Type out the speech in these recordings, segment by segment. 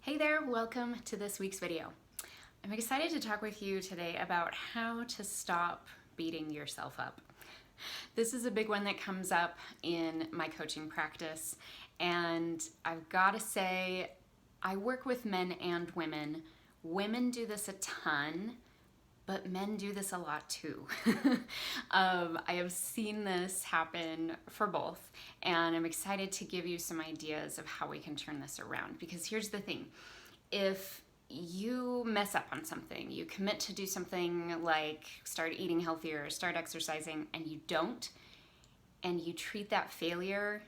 Hey there, welcome to this week's video. I'm excited to talk with you today about how to stop beating yourself up. This is a big one that comes up in my coaching practice, and I've got to say, I work with men and women. Women do this a ton, but men do this a lot too. I have seen this happen for both, and I'm excited to give you some ideas of how we can turn this around. Because here's the thing, if you mess up on something, you commit to do something like start eating healthier, start exercising, and you don't, and you treat that failure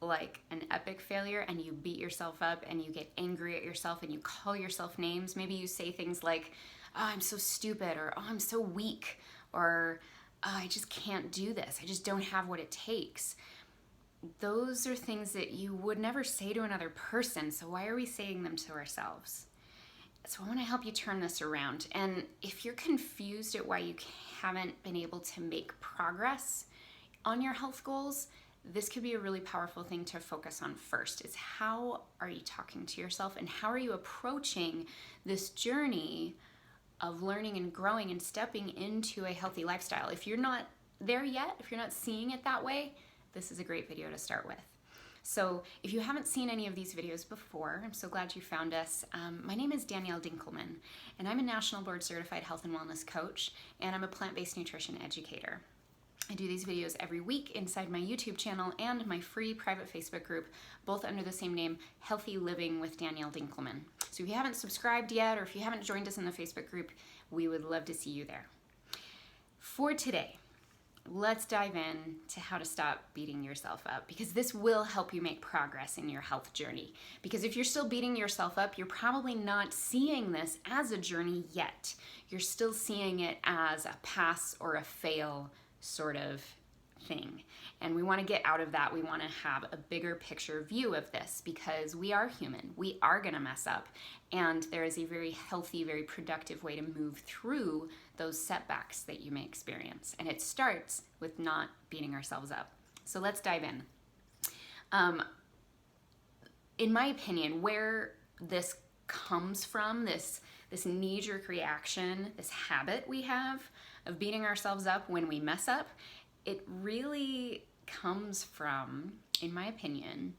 like an epic failure, and you beat yourself up and you get angry at yourself and you call yourself names. Maybe you say things like, oh, I'm so stupid, or oh, I'm so weak, or oh, I just can't do this. I just don't have what it takes. Those are things that you would never say to another person, so why are we saying them to ourselves? So I want to help you turn this around. And if you're confused at why you haven't been able to make progress on your health goals, this could be a really powerful thing to focus on first. Is how are you talking to yourself, and how are you approaching this journey of learning and growing and stepping into a healthy lifestyle? If you're not there yet, if you're not seeing it that way, this is a great video to start with. So if you haven't seen any of these videos before, I'm so glad you found us. My name is Danielle Dinkelman, and I'm a National Board Certified Health and Wellness Coach, and I'm a plant-based nutrition educator. I do these videos every week inside my YouTube channel and my free private Facebook group, both under the same name, Healthy Living with Danielle Dinkelman. So if you haven't subscribed yet, or if you haven't joined us in the Facebook group, we would love to see you there. For today, let's dive in to how to stop beating yourself up, because this will help you make progress in your health journey. Because if you're still beating yourself up, you're probably not seeing this as a journey yet. You're still seeing it as a pass or a fail sort of thing. And we want to get out of that. We want to have a bigger picture view of this, because we are human. We are going to mess up. And there is a very healthy, very productive way to move through those setbacks that you may experience. And it starts with not beating ourselves up. So let's dive in. In my opinion, where this comes from, this knee-jerk reaction, this habit we have of beating ourselves up when we mess up, it really comes from, in my opinion,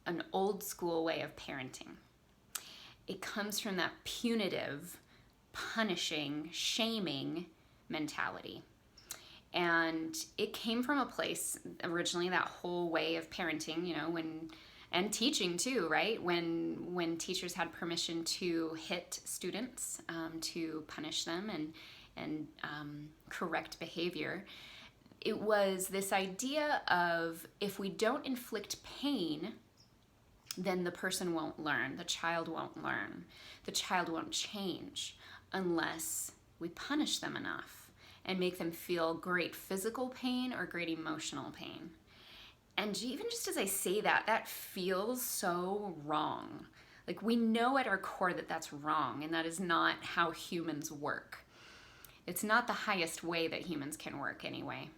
an old school way of parenting. It comes from that punitive, punishing, shaming mentality. And it came from a place, originally, that whole way of parenting, you know, and teaching too, right? When teachers had permission to hit students, to punish them and correct behavior. It was this idea of, if we don't inflict pain, then the person won't learn, the child won't learn, the child won't change unless we punish them enough and make them feel great physical pain or great emotional pain. And even just as I say that, that feels so wrong. Like, we know at our core that that's wrong, and that is not how humans work. It's not the highest way that humans can work anyway.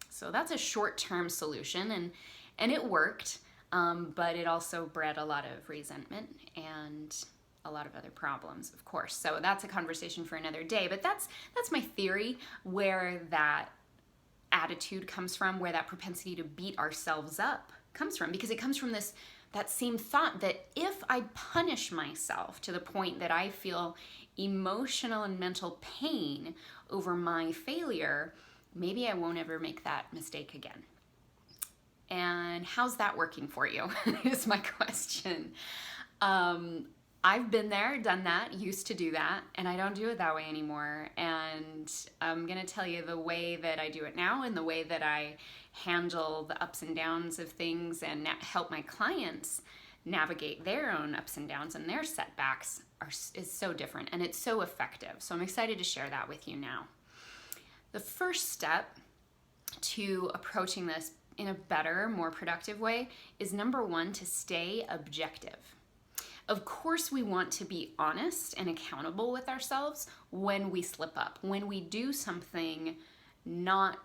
So that's a short-term solution, and it worked, but it also bred a lot of resentment and a lot of other problems, of course. So that's a conversation for another day, but that's my theory, where that attitude comes from, where that propensity to beat ourselves up comes from, because it comes from that same thought that if I punish myself to the point that I feel emotional and mental pain over my failure, maybe I won't ever make that mistake again. And how's that working for you is my question. I've been there, done that, used to do that, and I don't do it that way anymore. And I'm gonna tell you the way that I do it now, and the way that I handle the ups and downs of things and help my clients navigate their own ups and downs and their setbacks is so different, and it's so effective. So I'm excited to share that with you now. The first step to approaching this in a better, more productive way is, number one, to stay objective. Of course, we want to be honest and accountable with ourselves when we slip up, when we do something not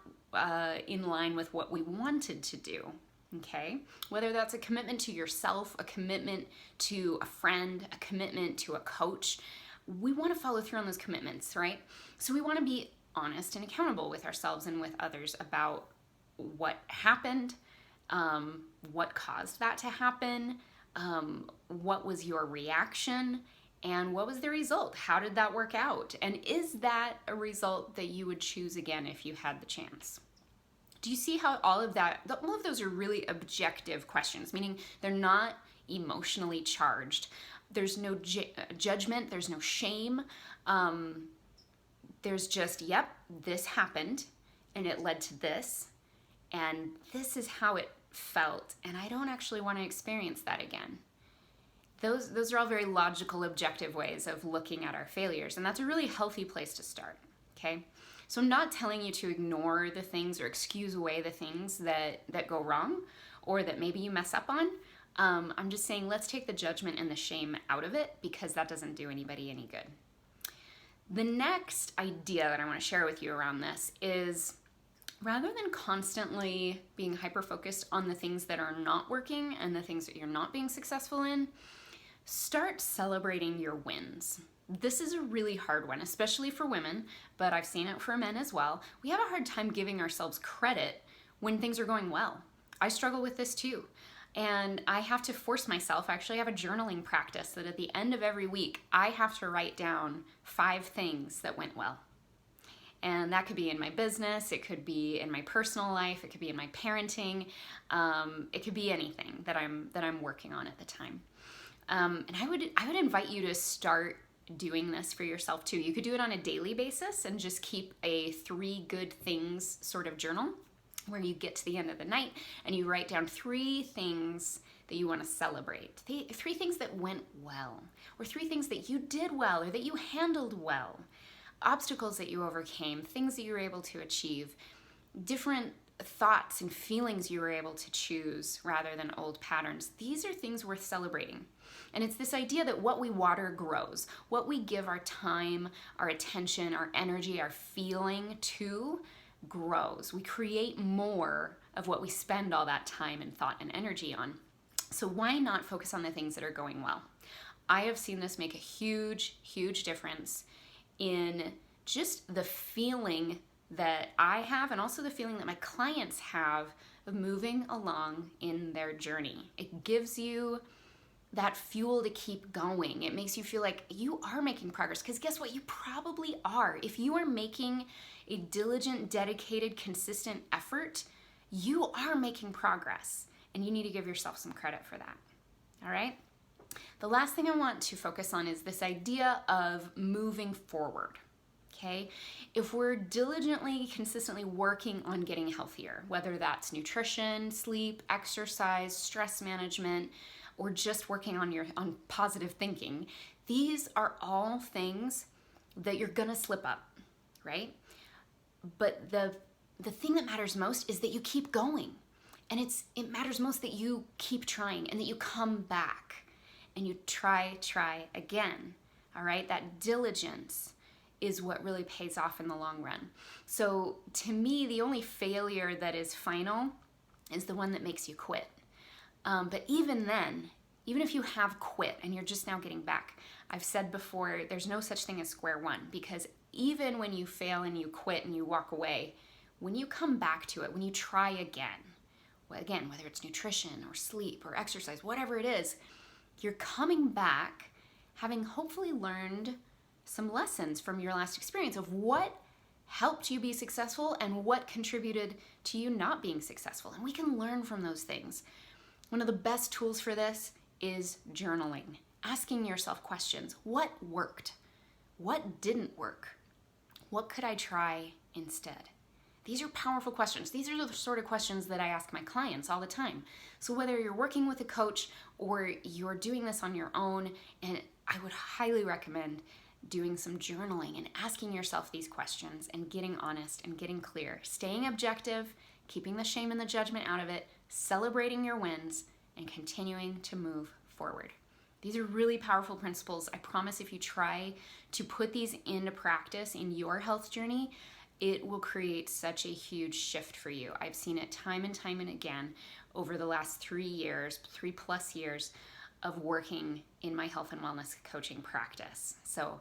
in line with what we wanted to do. Okay, whether that's a commitment to yourself, a commitment to a friend, a commitment to a coach, we want to follow through on those commitments, right? So we want to be honest and accountable with ourselves and with others about what happened, what caused that to happen, what was your reaction, and what was the result? How did that work out? And is that a result that you would choose again if you had the chance? Do you see how all of those are really objective questions, meaning they're not emotionally charged. There's no judgment, there's no shame. There's just, yep, this happened and it led to this, and this is how it felt, and I don't actually want to experience that again. Those are all very logical, objective ways of looking at our failures, and that's a really healthy place to start, okay? So I'm not telling you to ignore the things or excuse away the things that go wrong or that maybe you mess up on. I'm just saying let's take the judgment and the shame out of it, because that doesn't do anybody any good. The next idea that I want to share with you around this is, rather than constantly being hyper-focused on the things that are not working and the things that you're not being successful in, start celebrating your wins. This is a really hard one, especially for women, but I've seen it for men as well. We have a hard time giving ourselves credit when things are going well. I struggle with this too. And I have to force myself, I actually have a journaling practice that at the end of every week, I have to write down 5 things that went well. And that could be in my business, it could be in my personal life, it could be in my parenting, it could be anything that I'm working on at the time. And I would invite you to start doing this for yourself too. You could do it on a daily basis and just keep a 3 good things sort of journal, where you get to the end of the night and you write down 3 things that you want to celebrate. 3 things that went well, or 3 things that you did well or that you handled well, obstacles that you overcame, things that you were able to achieve, different thoughts and feelings you were able to choose rather than old patterns. These are things worth celebrating. And it's this idea that what we water grows. What we give our time, our attention, our energy, our feeling to grows. We create more of what we spend all that time and thought and energy on. So why not focus on the things that are going well? I have seen this make a huge, huge difference in just the feeling that I have, and also the feeling that my clients have of moving along in their journey. It gives you that fuel to keep going. It makes you feel like you are making progress, because guess what? You probably are. If you are making a diligent, dedicated, consistent effort, you are making progress, and you need to give yourself some credit for that. All right? The last thing I want to focus on is this idea of moving forward. Okay? If we're diligently, consistently working on getting healthier, whether that's nutrition, sleep, exercise, stress management, or just working on positive thinking, these are all things that you're gonna slip up, right? But the thing that matters most is that you keep going. And it matters most that you keep trying and that you come back and you try again, all right? That diligence is what really pays off in the long run. So to me, the only failure that is final is the one that makes you quit. But even then, even if you have quit and you're just now getting back, I've said before, there's no such thing as square one, because even when you fail and you quit and you walk away, when you come back to it, when you try again, whether it's nutrition or sleep or exercise, whatever it is, you're coming back having hopefully learned some lessons from your last experience of what helped you be successful and what contributed to you not being successful. And we can learn from those things. One of the best tools for this is journaling, asking yourself questions. What worked? What didn't work? What could I try instead? These are powerful questions. These are the sort of questions that I ask my clients all the time. So whether you're working with a coach or you're doing this on your own, and I would highly recommend doing some journaling and asking yourself these questions and getting honest and getting clear, staying objective, keeping the shame and the judgment out of it, celebrating your wins, and continuing to move forward. These are really powerful principles. I promise if you try to put these into practice in your health journey, it will create such a huge shift for you. I've seen it time and time and again over the last 3+ years of working in my health and wellness coaching practice. So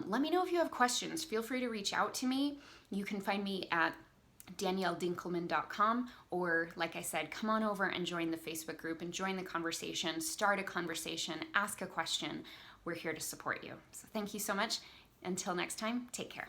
let me know if you have questions. Feel free to reach out to me. You can find me at DanielleDinkelman.com, or like I said, come on over and join the Facebook group and join the conversation, start a conversation, ask a question. We're here to support you. So thank you so much. Until next time, take care.